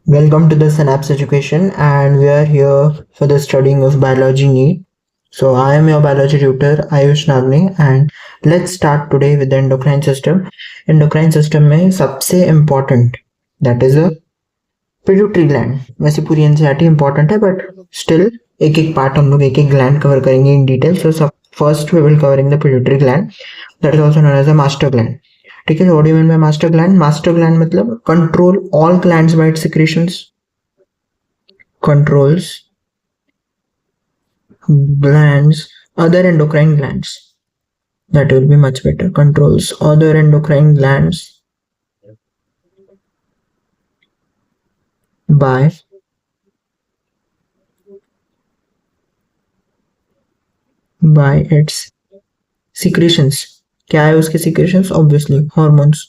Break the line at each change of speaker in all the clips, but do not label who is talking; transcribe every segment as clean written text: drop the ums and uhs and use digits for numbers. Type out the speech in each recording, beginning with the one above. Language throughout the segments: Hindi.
Welcome to the Synapse Education, and we are here for the studying of biology NEET. So I am your biology tutor Ayush Nagni, and let's start today with the endocrine system. Endocrine system में सबसे important that is a pituitary gland. वैसे पूरी एनसीईआरटी important है, but still एक एक पार्ट हम लोग एक एक gland cover करेंगे in detail. So सब first we will covering the pituitary gland, that is also known as the master gland. ठीक है, what do you mean by master gland? Master gland मतलब control all glands by its secretions, controls glands, other endocrine glands. That will be much better. Controls other endocrine glands by its secretions. क्या है उसके secretions? Obviously hormones.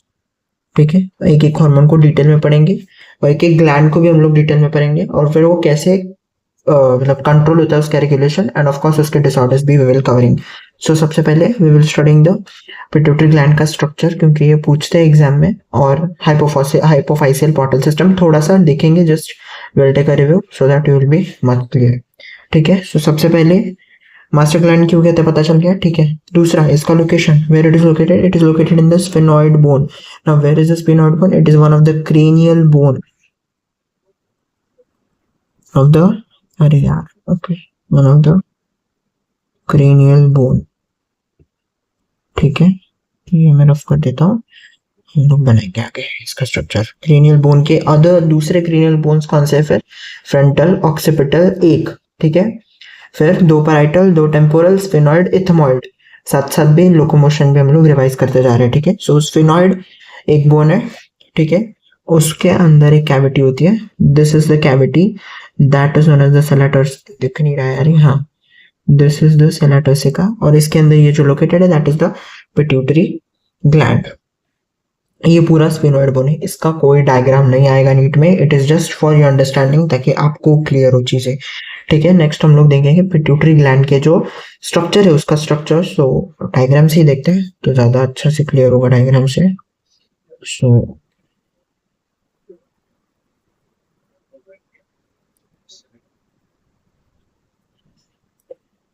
ठीक है, एक एक हार्मोन को डिटेल में पढ़ेंगे और एक एक ग्लैंड को भी हम लोग डिटेल में पढ़ेंगे और फिर वो कैसे मतलब कंट्रोल होता है उसका रेगुलेशन एंड ऑफ कोर्स उसके डिसऑर्डर्स भी वी विल कवरिंग. सो सबसे पहले we will studying the pituitary gland का स्ट्रक्चर, क्योंकि ये पूछते हैं एग्जाम में, और हाइपोफाइसियल पोर्टल सिस्टम थोड़ा सा देखेंगे, just will take a review so that you will be much clear. ठीक है, सो सबसे पहले मास्टर ग्लैंड क्यों कहते हैं पता चल गया. ठीक है, दूसरा इसका location, where it is located in the sphenoid bone. Now where is the sphenoid bone? It is one of the cranial bone of the, अरे यार, okay, one of the cranial bone. ठीक है, ये मैं रफ कर देता हूँ, हम लोग बनाएंगे आगे इसका स्ट्रक्चर. क्रेनियल बोन के अदर दूसरे क्रेनियल बोन्स कौन से है? फिर फ्रंटल, ऑक्सीपिटल एक. ठीक है, फिर दो पैराइटल, दो टेम्पोरल, स्फेनॉइड, इथमॉइड. साथ साथ भी लोकोमोशन भी हम लोग रिवाइज करते जा रहे हैं. ठीक है, सो स्फेनॉइड एक बोन है. ठीक है, उसके अंदर एक कैविटी होती है. This is the cavity that is known as the sella turcica. दिख नहीं रहा है यार, हाँ, दिस इज द सेलेटोसिका, और इसके अंदर ये जो लोकेटेड है that is the pituitary gland. ये पूरा स्फेनॉइड बोन है, इसका कोई डायग्राम नहीं आएगा नीट में, it is just for your understanding ताकि आपको क्लियर हो चीजें. ठीक है, नेक्स्ट हम लोग देखेंगे पिट्यूटरी ग्लैंड के जो स्ट्रक्चर है उसका स्ट्रक्चर. सो डायग्राम से ही देखते हैं तो ज्यादा अच्छा से क्लियर होगा डायग्राम से. सो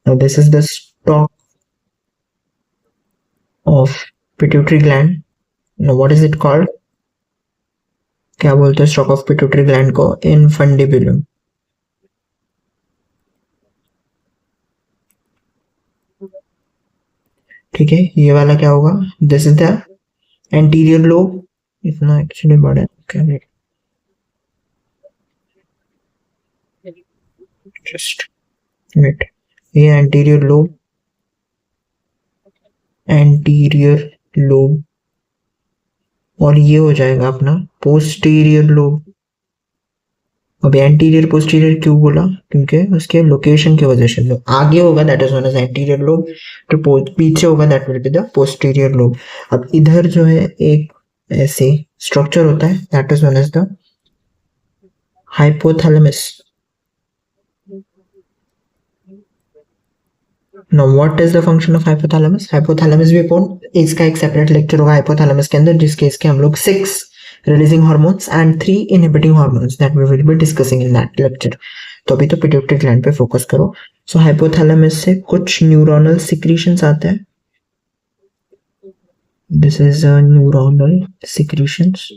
now this is the stalk of pituitary gland. Now what is it called? क्या बोलते हैं स्टॉक ऑफ पिट्यूटरी ग्लैंड को? इनफंडिबुलम. ठीक है, ये वाला क्या होगा? This is the anterior lobe. इतना एक्चुअली बड़ा है, जस्ट वेट. ये एंटीरियर लोब, एंटीरियर लोब, और ये हो जाएगा अपना पोस्टीरियर लोब. अब एंटीरियर पोस्टीरियर क्यों बोला? क्योंकि उसके लोकेशन की वजह से. जो आगे होगा that is known as anterior lobe, तो पीछे होगा that will be the posterior lobe. अब इधर जो है एक ऐसे स्ट्रक्चर होता है that is known as the hypothalamus. Now what is the function of hypothalamus? Hypothalamus भी कौन, इसका एक सेपरेट लेक्चर होगा hypothalamus के अंदर, जिसके इसके हम लोग 6 releasing hormones and 3 inhibiting hormones that we will be discussing in that lecture. तो अभी तो पिट्यूटरी ग्लैंड पे फोकस करो. सो हाइपोथैलेमस से कुछ न्यूरोनल सिक्रीशंस आते हैं. दिस इज न्यूरोनल सिक्रीशंस,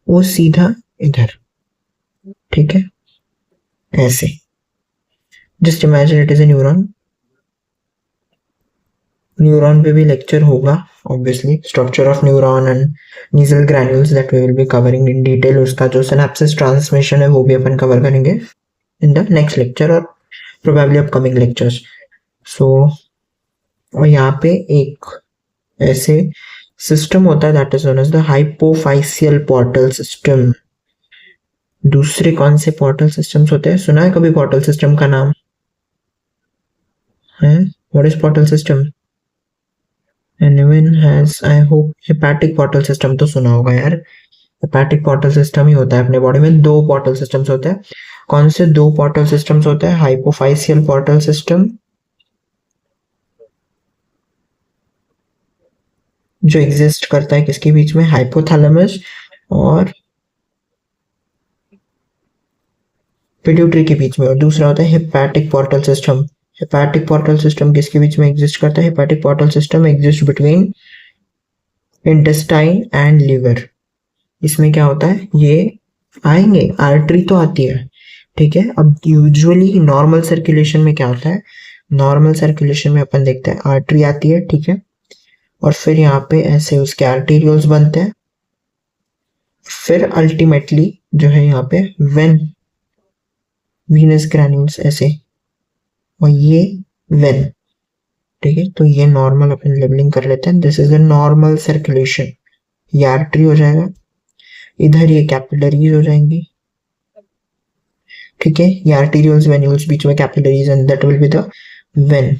वो सीधा इधर. ठीक है, ऐसे just imagine it is a neuron. Neuron पे भी लेक्चर होगा obviously, structure of neuron and Nissl granules that we will be covering in detail. उसका जो सिनेप्सिस ट्रांसमिशन है वो भी अपन कवर करेंगे इन द नेक्स्ट लेक्चर और प्रोबेबली अपकमिंग लेक्चर्स. सो और यहाँ पे एक ऐसे सिस्टम होता है that is known as the hypophyseal portal system. दूसरे कौन से पोर्टल सिस्टम्स होते हैं? सुना है कभी पोर्टल सिस्टम का नाम है? What is portal system? Anyone has, I hope, hepatic portal system तो सुना होगा यार. हेपेटिक पोर्टल सिस्टम ही होता है अपने बॉडी में. दो पोर्टल सिस्टम्स होते हैं. कौन से दो पोर्टल सिस्टम्स होते हैं? हाइपोफाइसियल पोर्टल सिस्टम जो एग्जिस्ट करता है किसके बीच में? हाइपोथैलेमस और पिट्यूटरी के बीच में, और दूसरा होता है hepatic portal system. Hepatic portal system किसके बीच में एग्जिस्ट करता है? Hepatic portal system exist between intestine and liver. इसमें क्या होता है, ये आएंगे, आर्टरी तो आती है, ठीक है। अब यूजुअली नॉर्मल सर्कुलेशन में क्या होता है, नॉर्मल सर्कुलेशन में अपन देखते हैं आर्टरी आती है, ठीक है, और फिर यहाँ पे ऐसे उसके आर्टेरियोल्स बनते हैं, फिर अल्टीमेटली जो है यहाँ पे वीनस ग्रैन्यूल्स ऐसे, और ये वेन, ठीक है। तो ये नॉर्मल अपन लेबलिंग कर लेते हैं, this is a normal circulation. ये आर्टरी हो जाएगा, इधर ये कैपिलरीज हो जाएंगी, ठीक है। ये आर्टेरियोल्स वेन्यूल्स बीच में capillaries and that will be the when.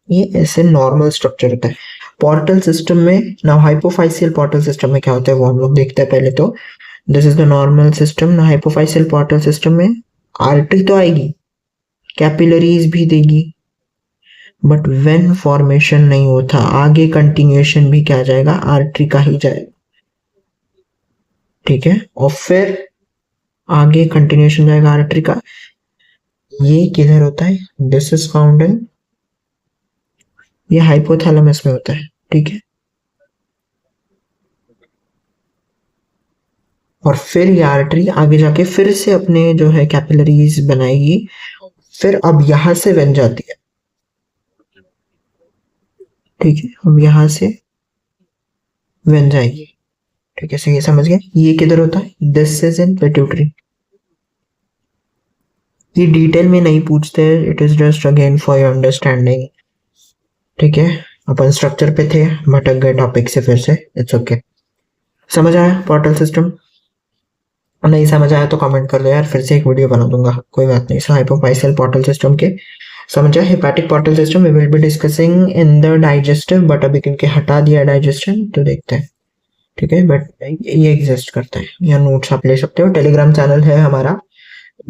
ये ऐसे नॉर्मल स्ट्रक्चर होता है। पोर्टल सिस्टम में ना, हाइपोफाइसियल पोर्टल सिस्टम में क्या होता है वो हम लोग देखते हैं पहले। तो this is the normal system ना। हाइपोफाइसियल पोर्टल सिस्टम में आर्टरी तो आएगी, कैपिलरीज भी देगी, बट वेन फॉर्मेशन नहीं होता, आगे कंटिन्यूएशन भी क्या जाएगा, आर्टरी का ही जाएगा, ठीक है। और फिर आगे कंटिन्यूएशन जाएगा आर्टरी का। ये किधर होता है, दिस इज फाउंड इन, ये हाइपोथैलेमस में होता है, ठीक है। और फिर ये आर्टरी आगे जाके फिर से अपने जो है कैपिलरीज बनाएगी, फिर अब यहां से वेन जाती है, ठीक है। अब यहां से वेन जाएगी, ठीक है। सही समझ गए। ये किधर होता है, दिस इज इन पिट्यूटरी। ये डिटेल में नहीं पूछते हैं, it is just again for your understanding, ठीक है। अपन स्ट्रक्चर पे थे, भटक गए टॉपिक से फिर से, इट्स ओके। समझ आया पोर्टल सिस्टम? नहीं समझ आया तो कमेंट कर दो यार, फिर से एक वीडियो बना दूंगा, कोई बात नहीं। सो हाइपोफाइसियल पोर्टल सिस्टम के समझा। Hepatic portal system we will be discussing in the digestive, but अभी क्योंकि हटा दिया डाइजेशन तो देखते हैं, ठीक है। बट ये एग्जिस्ट करता है, या नोट्स आप ले सकते हो। टेलीग्राम चैनल है हमारा,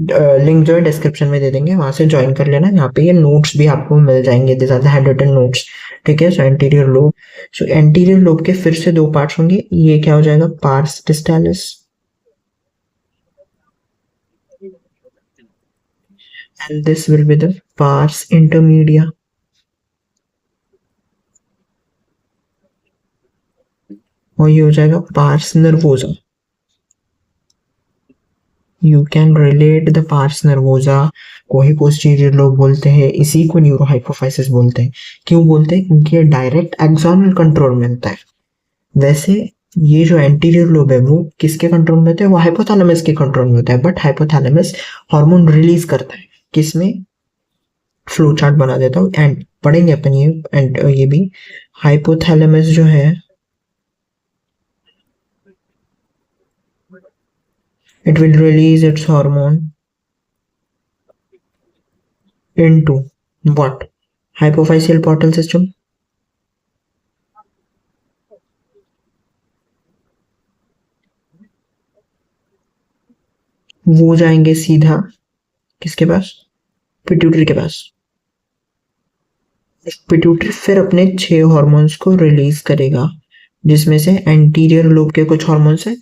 लिंक जो है डिस्क्रिप्शन में दे देंगे, वहां से ज्वाइन कर लेना। यहाँ पे ये नोट्स भी आपको मिल जाएंगे, this are the hand written notes, ठीक है। So anterior lobe, so anterior lobe के फिर से दो पार्ट्स होंगे। ये क्या हो जाएगा, parse डिस्टालिस, and this will be the pars intermedia, और ये हो जाएगा pars nervosa. You can relate the pars nervosa को ही पोस्टीरियर लोब बोलते हैं, इसी को न्यूरोहाइपोफाइसिस बोलते हैं। क्यों बोलते हैं, क्योंकि ये डायरेक्ट एक्सोनल कंट्रोल में होता है। वैसे ये जो एंटीरियर लोब है वो किसके कंट्रोल में होता है, वो हाइपोथैलेमस के कंट्रोल में होता है, बट हाइपोथैलेमस हार्मोन रिलीज करता है, किसमें, फ्लो चार्ट बना देता हूँ एंड पढ़ेंगे अपन ये, एंड ये भी हाइपोथैलेमस जो है it will release its hormone into what, hypophyseal portal system, वो जाएंगे सीधा किसके पास, पिट्यूटरी के पास। पिट्यूटरी फिर अपने 6 हार्मोन्स को रिलीज करेगा, जिसमें से एंटीरियर लोब के कुछ हार्मोन्स है,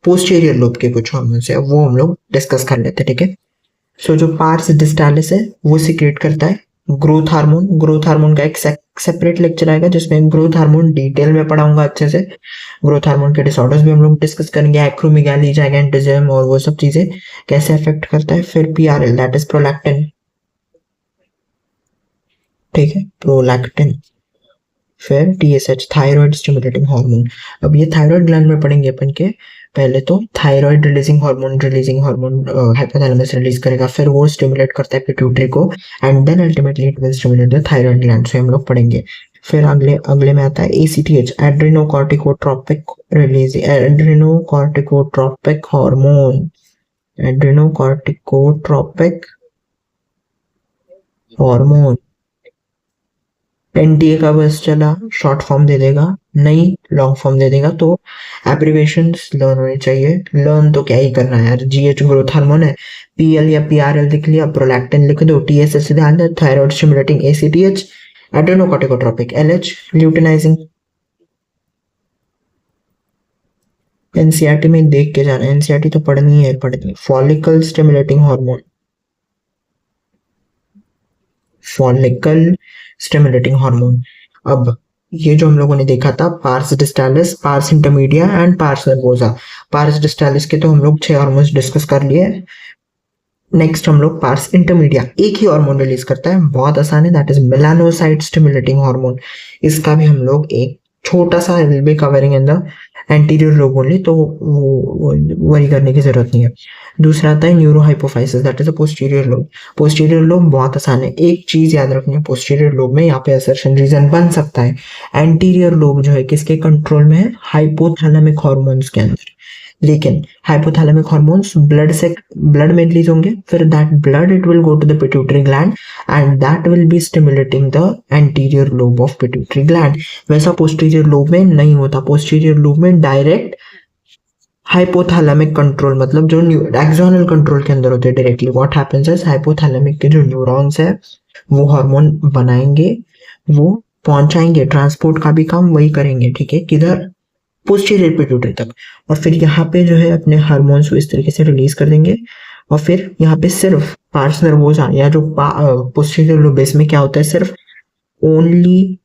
पोस्टीरियर लोब के कुछ हार्मोन्स है, वो हम लोग डिस्कस कर लेते हैं, ठीक है। सो जो पार्स डिस्टालिस है वो सिक्रेट करता है ग्रोथ हार्मोन। ग्रोथ हार्मोन का एक सेपरेट लेक्चर आएगा जिसमें ग्रोथ हार्मोन डिटेल में पढ़ाऊंगा अच्छे से। ग्रोथ हार्मोन के डिसऑर्डर्स भी हम लोग डिस्कस करेंगे, एक्रोमेगाली, जाइगेंटिज्म और वो सब चीजें कैसे अफेक्ट करता है। फिर पीआरएल दैट इज प्रोलैक्टिन, ठीक है, प्रोलैक्टिन। फिर टीएसएच थायराइड स्टिमुलेटिंग हार्मोन। अब ये थायराइड ग्लैंड में पढ़ेंगे अपन के, पहले तो thyroid releasing hormone hypothalamus release करेगा, फिर वो स्टिमुलेट करता है पिट्यूटरी को, and then ultimately it will stimulate the thyroid gland, से हम लोग पढ़ेंगे। फिर अगले अगले में आता है ACTH, adrenocorticotropic release, adrenocorticotropic hormone, adrenocorticotropic hormone. NTA का बस चला, शॉर्ट फॉर्म दे देगा, नहीं लॉन्ग फॉर्म दे देगा, तो एब्रिवेशंस लर्न होनी चाहिए। लर्न तो क्या ही करना है यार, जीएच ग्रोथ हार्मोन है, पीएल या पीआरएल लिख लिया, प्रोलैक्टिन लिख दो, टीएसएच से ध्यान दे, thyroid stimulating ACTH, adrenocorticotropic LH, luteinising. NCERT में देख के जाना, एनसीईआरटी तो पढ़नी है। Follicle stimulating hormone, follicle stimulating hormone. अब ये जो हम लोगों ने देखा था pars distalis, pars intermedia and pars nervosa. Pars distalis के तो हम लोग 6 हार्मोन्स डिस्कस कर लिए। नेक्स्ट हम लोग पार्स इंटरमीडिया, एक ही हार्मोन रिलीज करता है, बहुत आसान है, that is melanocyte stimulating hormone. इसका भी हम लोग एक छोटा सा will be covering in the anterior lobe only, तो वो वरी करने की जरूरत नहीं है। दूसरा आता है neuro hypophysis, that is a posterior lobe. Posterior lobe बहुत आसान है, एक चीज याद रखनी है, पोस्टीरियर लोब में यहाँ पे असर्शन रीजन बन सकता है। एंटीरियर लोब जो है किसके कंट्रोल में है, हाइपोथैलेमिक हार्मोन्स के अंदर। लेकिन हाइपोथैलेमिक हार्मोन्स ब्लड में रिलीज होंगे, फिर that blood it will go to the pituitary gland and that will be stimulating the anterior lobe of pituitary gland. वैसा पोस्टीरियर लोब में नहीं होता, पोस्टीरियर लोब में डायरेक्ट हाइपोथैलेमिक कंट्रोल, मतलब जो एक्सोनल कंट्रोल के अंदर होते हैं directly. What happens is hypothalamic के जो न्यूरॉन्स है वो हार्मोन बनाएंगे, वो पहुंचाएंगे, ट्रांसपोर्ट का भी काम वही करेंगे, ठीक है, किधर, पोस्टीरियर पिट्यूटरी तक। और फिर यहाँ पे जो है अपने हार्मोन्स को इस तरीके से रिलीज कर देंगे। और फिर यहाँ पे सिर्फ पार्स नर्वोसा या जो पोस्टीरियर लोबेस में क्या होता है, सिर्फ only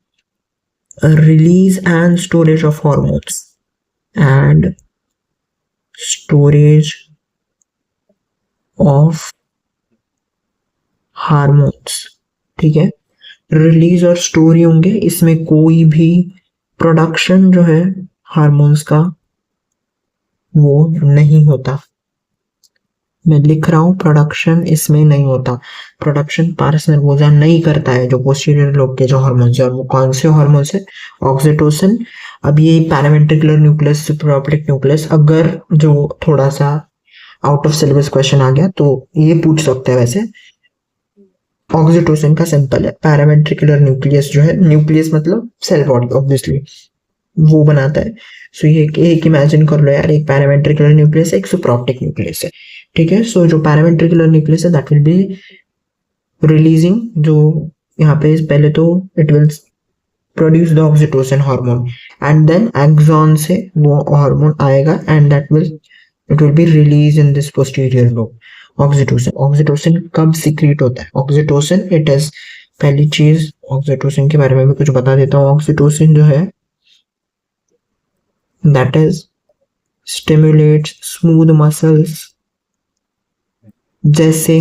release and storage of hormones and storage of hormones, ठीक है, रिलीज और स्टोर होंगे, इसमें कोई भी प्रोडक्शन जो है हार्मोन्स का वो नहीं होता। मैं लिख रहा हूं प्रोडक्शन इसमें नहीं होता, प्रोडक्शन पार्स नर्वोसा नहीं करता है जो पोस्टीरियर लोब के जो हार्मोन्स है। और वो कौन से हार्मोन्स है, ऑक्सीटोसिन। अब ये पैरावेंट्रिकुलर न्यूक्लियस, सुप्राऑप्टिक न्यूक्लियस, अगर जो थोड़ा सा आउट ऑफ सिलेबस क्वेश्चन आ गया तो ये पूछ सकते हैं। वैसे ऑक्सीटोसिन का सिंपल है, पैरावेंट्रिकुलर न्यूक्लियस जो है, न्यूक्लियस मतलब सेल बॉडी ऑब्वियसली, वो बनाता है। सो ये एक इमेजिन कर लो यार, एक पैरावेंट्रिकुलर न्यूक्लियस है, एक सुप्राऑप्टिक न्यूक्लियस है, ठीक है। सो जो पैरावेंट्रिकुलर न्यूक्लियस है दैट विल बी रिलीजिंग, जो यहाँ पे पहले तो it will produce the oxytocin hormone and then axon से वो हार्मोन आएगा and that will it will be release in this posterior lobe. Oxytocin, oxytocin कब सीक्रेट होता है, ऑक्सीटोसिन इट इज, पहली चीज ऑक्सीटोसिन के बारे में भी कुछ बता देता हूँ। ऑक्सीटोसिन जो है that is stimulates smooth muscles, जैसे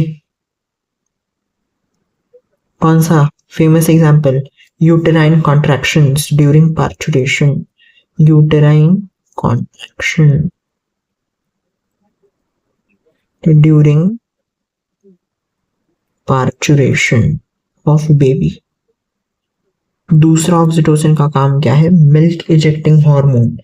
कौन सा famous example, uterine contractions during parturition, uterine contraction during parturition of baby. दूसरा ऑक्सीटोसिन का काम क्या है, मिल्क इजेक्टिंग हार्मोन।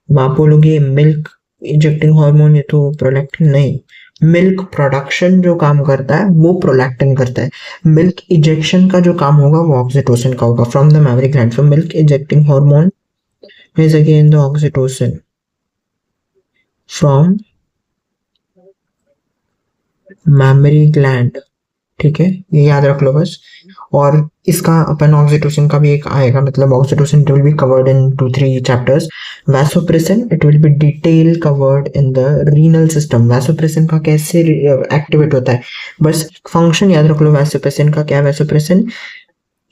आप बोलोगे मिल्क इजेक्टिंग हार्मोन, ये तो प्रोलैक्टिन नहीं, मिल्क प्रोडक्शन जो काम करता है वो प्रोलैक्टिन करता है, मिल्क इजेक्शन का जो काम होगा वो ऑक्सीटोसिन का होगा from the mammary gland. So milk ejecting hormone is again the oxytocin from mammary gland, ठीक है, ये याद रख लो बस। और इसका अपन ऑक्सीटोसिन का भी एक आएगा, मतलब oxytocin it will be covered in 2-3 chapters. Vasopressin it will B detail covered in the renal system. Vasopressin का कैसे एक्टिवेट होता है, बस फंक्शन याद रख लो। वैसोप्रेसिन का क्या है, vasopressin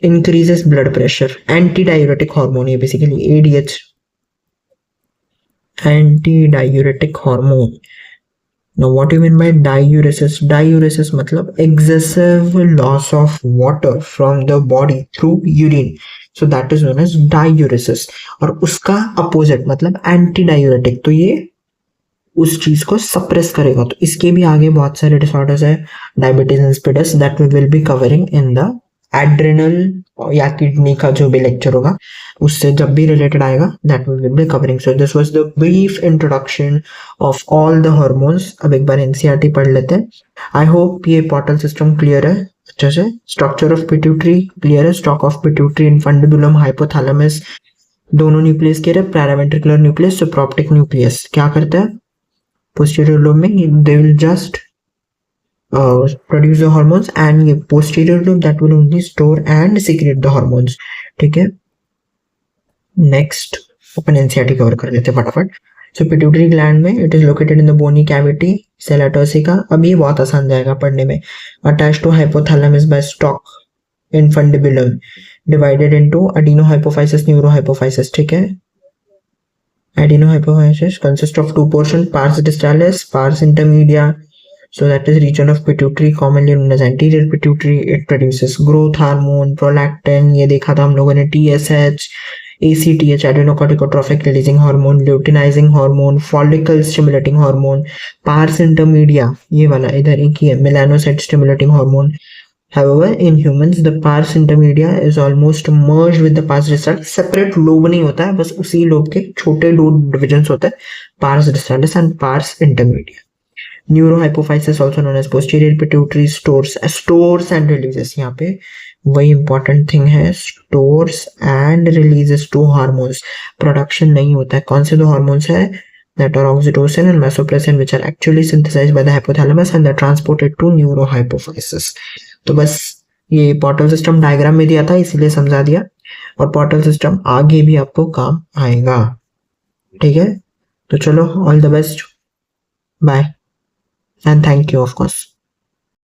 increases blood pressure, anti diuretic hormone है basically, ADH, anti diuretic hormone. Now what do you mean by diuresis? Diuresis मतलब excessive loss of water from the body through urine. So that is known as diuresis. और उसका अपोजिट मतलब एंटी डायूरेटिक, तो ये उस चीज को सप्रेस करेगा। तो इसके भी आगे बहुत सारे डिसऑर्डर्स है, diabetes insipidus, that we will be covering in the adrenal या किडनी का जो भी लेक्चर होगा उससे जब भी रिलेटेड आएगा, that we will be covering. So this was the brief introduction of all the hormones. अब एक बार एनसीईआरटी पढ़ लेते हैं। आई होप ये पोर्टल सिस्टम क्लियर है अच्छे से। स्ट्रक्चर ऑफ पिट्यूटरी क्लियर है, stalk of pituitary, infundibulum, hypothalamus, दोनों न्यूक्लियस के रहे, पैरावेंट्रिकुलर न्यूक्लियस, सुप्राऑप्टिक न्यूक्लियस। क्या करता है पोस्टीरियर लोब में, they will just produce the hormones and ये posterior lobe that will only store and secrete the hormones, ठीक है। नेक्स्ट अपन एनसीईआरटी कवर कर लेते हैं फटाफट। सो पिट्यूटरी ग्लैंड में it is located in the bony cavity sella एटोसिका। अब ये बहुत आसान जाएगा पढ़ने में। Attach to hypothalamus by stalk infundibulum divided into adenohypophysis, neurohypophysis. ठीक है, adenohypophysis consists of two portions, pars distalis, pars intermedia. So that is region of pituitary, commonly known as anterior pituitary. It produces growth hormone, prolactin, ये देखा था हम लोगों ने, TSH, ACTH, adenocorticotropic releasing hormone, luteinizing hormone, follicle stimulating hormone. Pars intermedia, ये वाला इधर एक ही है, melanocyte stimulating hormone. However, in humans, the pars intermedia is almost merged with the pars distalis. Separate lobe नहीं होता है, बस उसी लोब के छोटे दो divisions होते हैं, pars distalis and pars intermedia. Neurohypophysis also known as posterior pituitary stores and releases. यहाँ पे वही important thing है, stores and releases two hormones. Production नहीं होता है. कौन से दो hormones है? That are oxytocin and vasopressin, which are actually synthesized by the hypothalamus and they're transported to neurohypophysis. तो बस ये पोर्टल सिस्टम डायग्राम में दिया था, इसीलिए समझा दिया, और पोर्टल सिस्टम आगे भी आपको काम आएगा. ठीक है, तो चलो, all the best, bye, and thank you of course.